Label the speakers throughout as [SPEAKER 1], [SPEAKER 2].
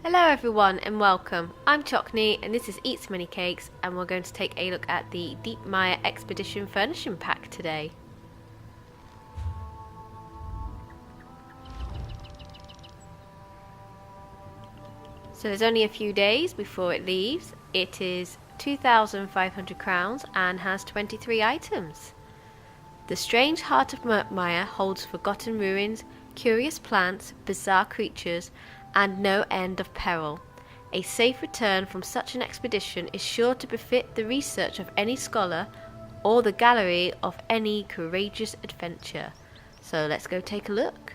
[SPEAKER 1] Hello everyone and welcome. I'm Chockney and this is Eats Many Cakes, and we're going to take a look at the Deepmire Expedition Furnishing Pack today. So there's only a few days before it leaves. It is 2,500 crowns and has 23 items. The strange heart of Murkmire holds forgotten ruins, curious plants, bizarre creatures, and no end of peril. A safe return from such an expedition is sure to befit the research of any scholar or the gallery of any courageous adventure. So let's go take a look.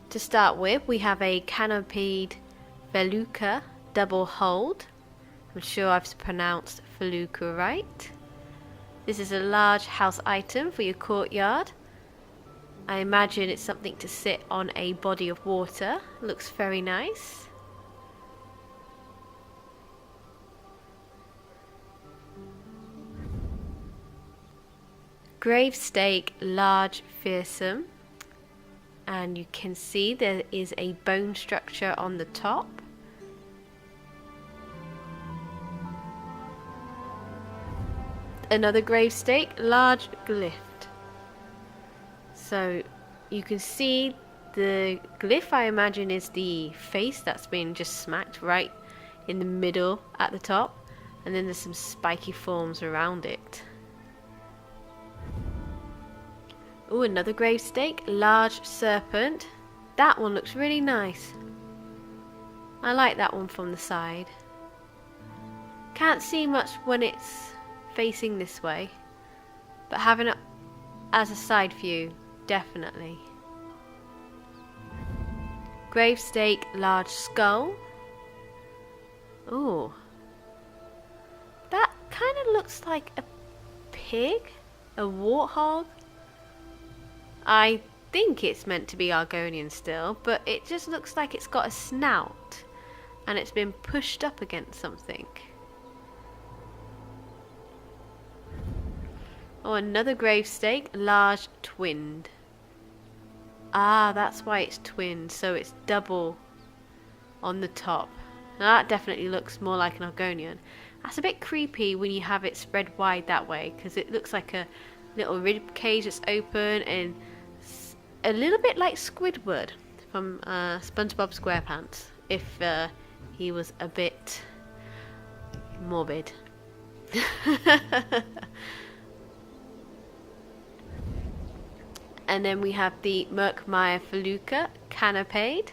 [SPEAKER 1] To start with, we have a Canopied Felucca double hold. I'm sure I've pronounced Felucca right. This is a large house item for your courtyard. I imagine it's something to sit on a body of water. Looks very nice. Gravestake large fearsome. And you can see there is a bone structure on the top. Another gravestake, large glyphed. So you can see the glyph, I imagine, is the face that's been just smacked right in the middle at the top, and then there's some spiky forms around it. Oh, another gravestake, large serpent. That one looks really nice. I like that one from the side. Can't see much when it's facing this way, but having it as a side view, definitely. Gravestake large skull. Oh, that kind of looks like a pig, a warthog. I think it's meant to be Argonian still, but it just looks like it's got a snout and it's been pushed up against something. Oh, another gravestake, large twinned. Ah, that's why it's twinned, so it's double on the top. Now that definitely looks more like an Argonian. That's a bit creepy when you have it spread wide that way, because it looks like a little rib cage that's open and a little bit like Squidward from SpongeBob SquarePants, if he was a bit morbid. And then we have the Murkmire Felucca Canopied.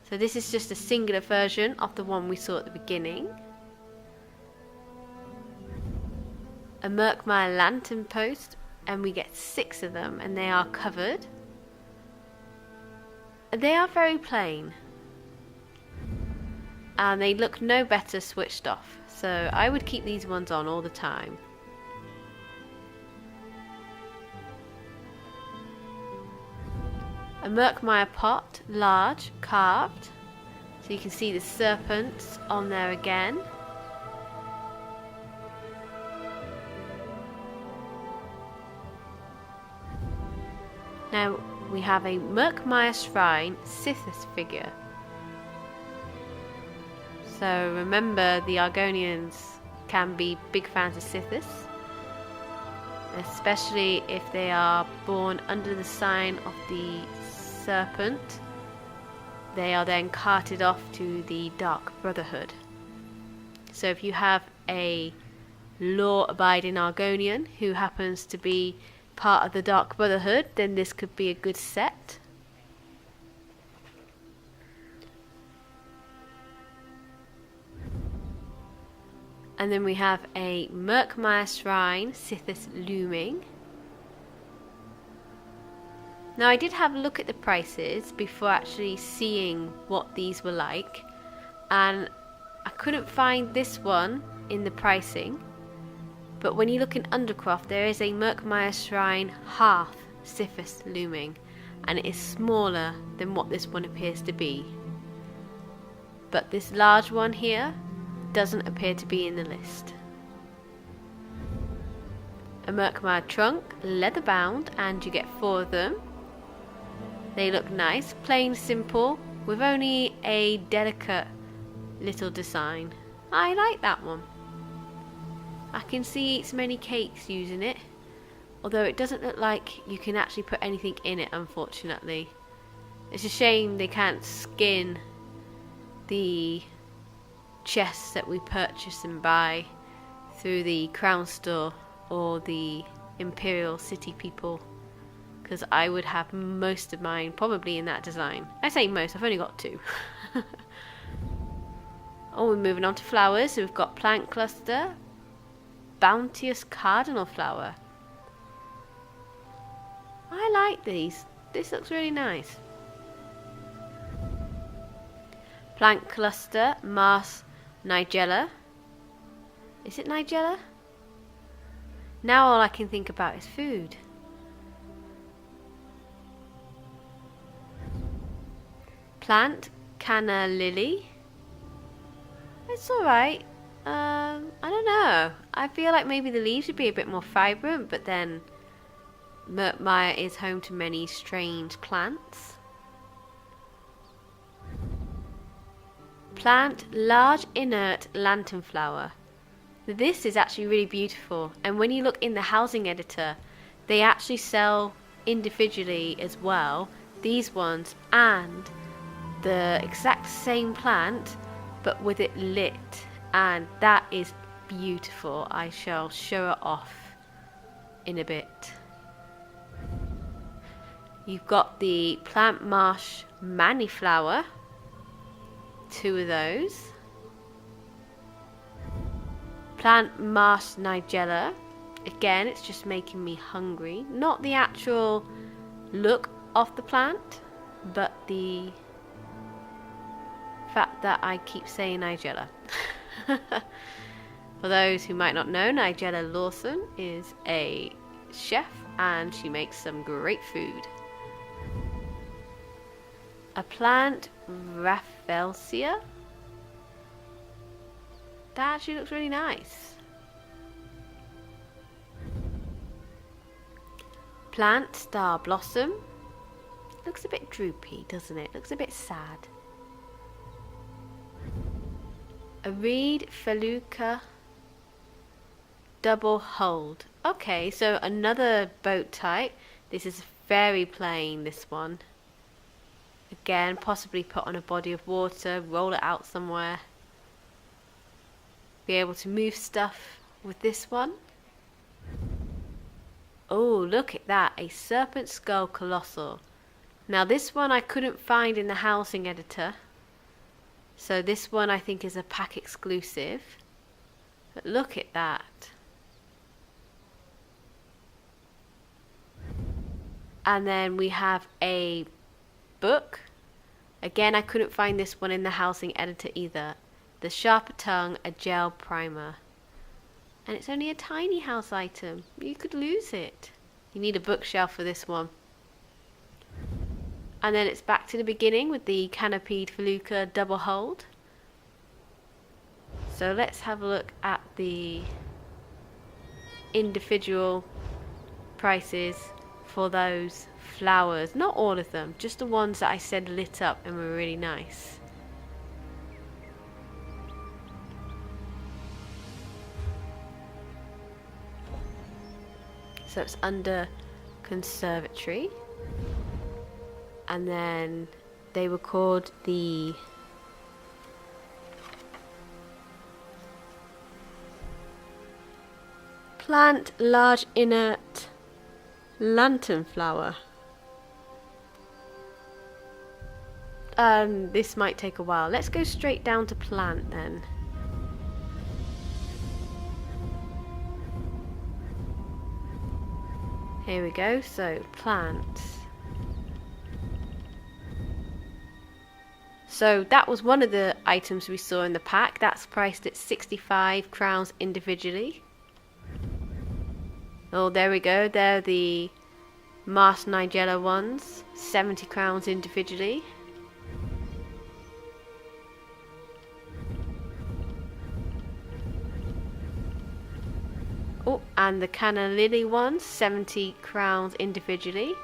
[SPEAKER 1] So this is just a singular version of the one we saw at the beginning. A Murkmire lantern post, and we get 6 of them, and they are covered. They are very plain, and they look no better switched off, so I would keep these ones on all the time. A Murkmire pot, large, carved, so you can see the serpents on there again. Now we have a Murkmire Shrine Sithis figure. So remember, the Argonians can be big fans of Sithis, especially if they are born under the sign of the Serpent. They are then carted off to the Dark Brotherhood. So if you have a law-abiding Argonian who happens to be part of the Dark Brotherhood, then this could be a good set. And then we have a Murkmire Shrine Sithis looming. Now I did have a look at the prices before actually seeing what these were like, and I couldn't find this one in the pricing. But when you look in Undercroft, there is a Murkmire Shrine Hearth Sithis looming, and it is smaller than what this one appears to be. But this large one here doesn't appear to be in the list. A Murkmire trunk, leather bound, and you get 4 of them. They look nice, plain simple, with only a delicate little design. I like that one. I can see Eats Many Cakes using it, although it doesn't look like you can actually put anything in it, unfortunately. It's a shame they can't skin the chests that we purchase and buy through the Crown Store or the Imperial City people, because I would have most of mine probably in that design. I say most, I've only got 2. Oh, we're moving on to flowers. So we've got Plant Cluster, Bounteous Cardinal Flower. I like these. This looks really nice. Plant Cluster, Mars Nigella. Is it Nigella? Now all I can think about is food. Plant Canna Lily. It's alright. I don't know. I feel like maybe the leaves would be a bit more vibrant, but then Murkmire is home to many strange plants. Plant Large Inert Lantern Flower. This is actually really beautiful, and when you look in the housing editor, they actually sell individually as well, these ones, and the exact same plant but with it lit, and that is beautiful. I shall show it off in a bit. You've got the Plant Marsh Maniflower, 2 of those. Plant Marsh Nigella. Again, it's just making me hungry. Not the actual look of the plant, but the fact that I keep saying Nigella. For those who might not know, Nigella Lawson is a chef and she makes some great food. A plant Rafflesia. That actually looks really nice. Plant Star Blossom. Looks a bit droopy, doesn't it? Looks a bit sad. A reed Felucca double hold. Okay, so another boat type. This is very plain, this one. Again, possibly put on a body of water, roll it out somewhere. Be able to move stuff with this one. Oh, look at that, a Serpent Skull Colossal. Now this one I couldn't find in the housing editor. So this one I think is a pack exclusive. But look at that. And then we have a book. Again, I couldn't find this one in the housing editor either. The Sharper Tongue, a gel primer. And it's only a tiny house item. You could lose it. You need a bookshelf for this one. And then it's back to the beginning with the Canopied Felucca double hold. So let's have a look at the individual prices for those flowers. Not all of them, just the ones that I said lit up and were really nice. So it's under conservatory. And then they were called the Plant Large Inert Lantern Flower. This might take a while. Let's go straight down to plant then. Here we go, so plants. So that was one of the items we saw in the pack. That's priced at 65 crowns individually. Oh, there we go. They're the Mars Nigella ones. 70 crowns individually. Oh, and the Canna Lily ones. 70 crowns individually.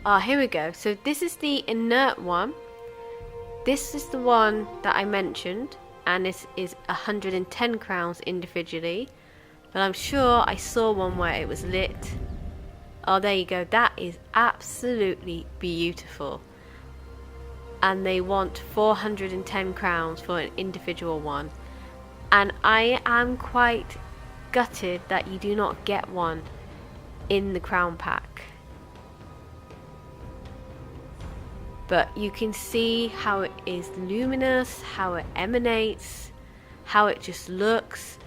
[SPEAKER 1] Ah, here we go. So this is the inert one. This is the one that I mentioned, and this is 110 crowns individually. But I'm sure I saw one where it was lit. Oh, there you go. That is absolutely beautiful. And they want 410 crowns for an individual one. And I am quite gutted that you do not get one in the crown pack. But you can see how it is luminous, how it emanates, how it just looks.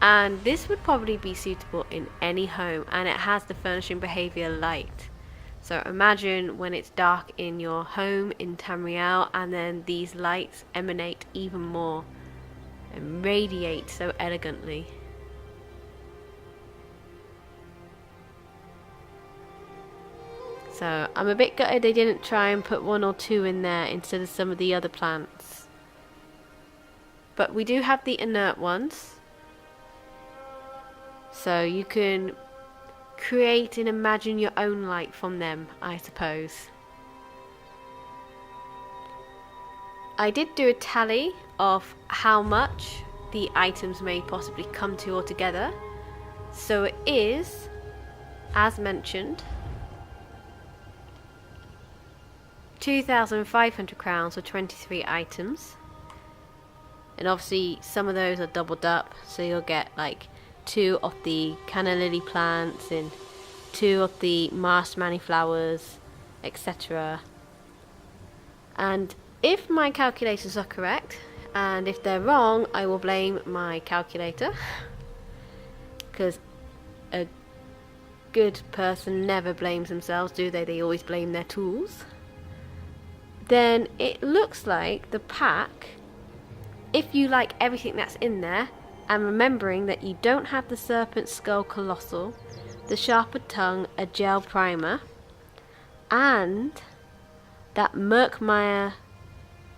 [SPEAKER 1] And this would probably be suitable in any home, and it has the furnishing behavior light. So imagine when it's dark in your home in Tamriel, and then these lights emanate even more and radiate so elegantly. So I'm a bit gutted they didn't try and put 1 or 2 in there instead of some of the other plants. But we do have the inert ones. So you can create and imagine your own light from them, I suppose. I did do a tally of how much the items may possibly come to altogether. So it is, as mentioned, 2,500 crowns for 23 items. And obviously some of those are doubled up, so you'll get like 2 of the canna lily plants and 2 of the masked mani flowers, etc. And if my calculators are correct, and if they're wrong, I will blame my calculator, because a good person never blames themselves, do they? They always blame their tools. Then it looks like the pack, if you like everything that's in there, and remembering that you don't have the Serpent Skull Colossal, the Sharpened Tongue, a gel primer, and that Murkmire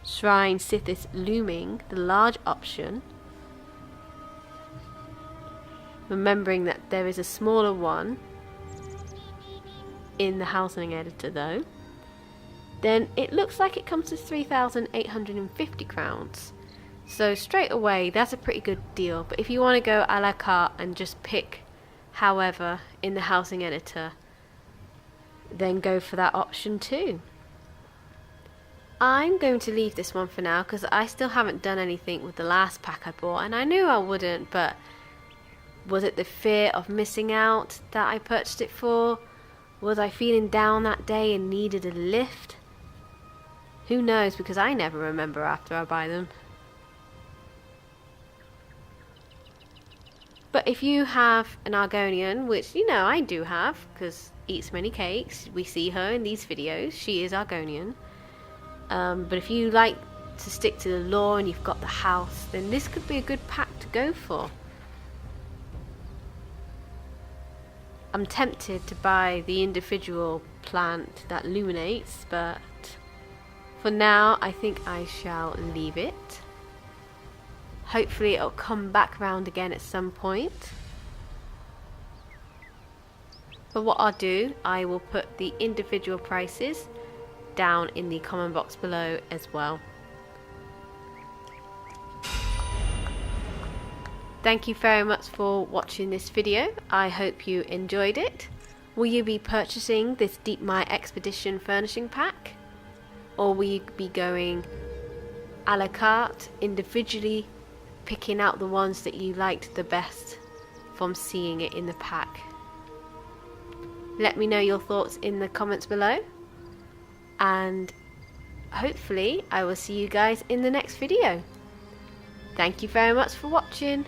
[SPEAKER 1] Shrine Sithis Looming, the large option, remembering that there is a smaller one in the housing editor though, then it looks like it comes to 3,850 crowns. So straight away, that's a pretty good deal. But if you want to go a la carte and just pick however in the housing editor, then go for that option too. I'm going to leave this one for now because I still haven't done anything with the last pack I bought, and I knew I wouldn't, but was it the fear of missing out that I purchased it for? Was I feeling down that day and needed a lift? Who knows, because I never remember after I buy them. But if you have an Argonian, which you know I do have, because eats many cakes, we see her in these videos, she is Argonian. But if you like to stick to the lore and you've got the house, then this could be a good pack to go for. I'm tempted to buy the individual plant that illuminates, but for now I think I shall leave it. Hopefully it'll come back round again at some point. But what I'll do, I will put the individual prices down in the comment box below as well. Thank you very much for watching this video. I hope you enjoyed it. Will you be purchasing this Deepmire Expedition Furnishing Pack? Or will you be going a la carte, individually picking out the ones that you liked the best from seeing it in the pack? Let me know your thoughts in the comments below. And hopefully I will see you guys in the next video. Thank you very much for watching.